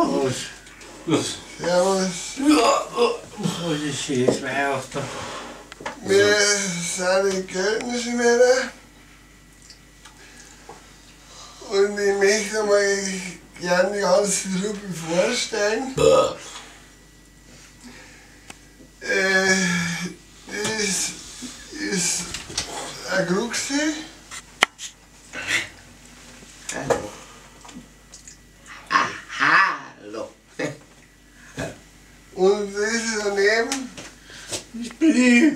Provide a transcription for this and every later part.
Servus. Servus. Oh, das ist jetzt Weihnachten. Wir sind in Köln-Schmiede. Und ich möchte mal gerne die ganze Truppe vorstellen. Das ist ein Gruxi. Hallo. Hallo. Und das ist daneben. Ich bin ich.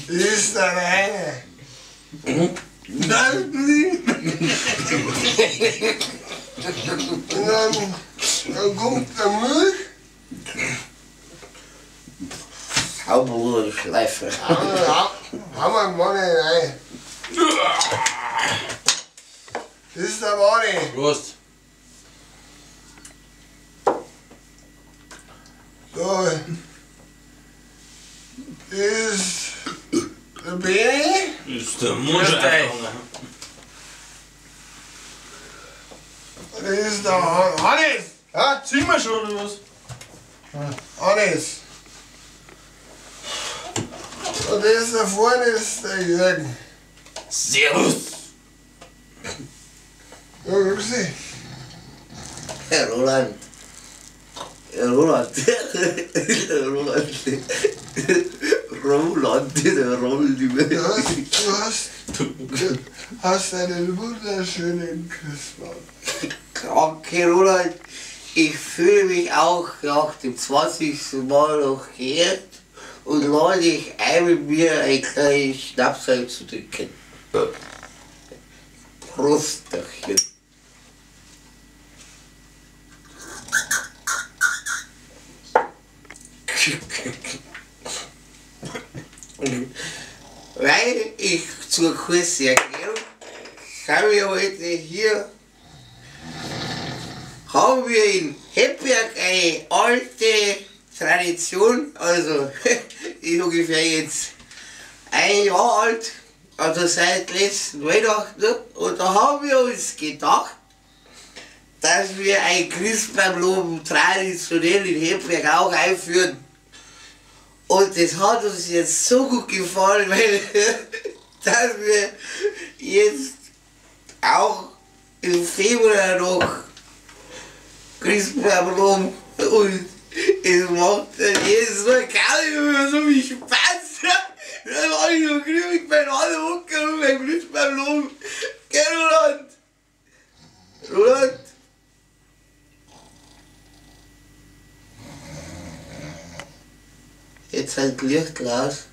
Das ist der Reine. Das bin ich. Und dann kommt der Milch. Saubere Schleife. Haben wir einen Mann rein. Das ist der Mann. Prost. So. Das ist der Beni. Ist der Mundstein. Das ist der Hannes. Ja, ziehen wir schon oder was? Hannes. Und das da vorne ist der Jürgen. Servus. Ja, grüße. Herr Roland. Herr Roland. Herr Roland. Roland, der Roland. Du hast einen wunderschönen Christbaum. Danke, Roland. Ich fühle mich auch nach dem 20. Mal noch geehrt und lade dich ein, mit mir ein kleines Schnapsal zu trinken. Prostachchen. Weil ich zur kurzen Erklärung haben wir heute hier, haben wir in Hebberg eine alte Tradition, also ist ungefähr jetzt ein Jahr alt, also seit letzten Weihnachten, und da haben wir uns gedacht, dass wir ein Christbaumloben traditionell in Hebberg auch einführen. Und das hat uns jetzt so gut gefallen, weil dass wir jetzt auch im Februar noch Christbaum und es macht dann jedes Mal gar so viel Spaß. Dann war ich so glücklich bei alle Hucken und beim Christbaum. Gell, Roland? Roland? Jetzt halt Licht aus.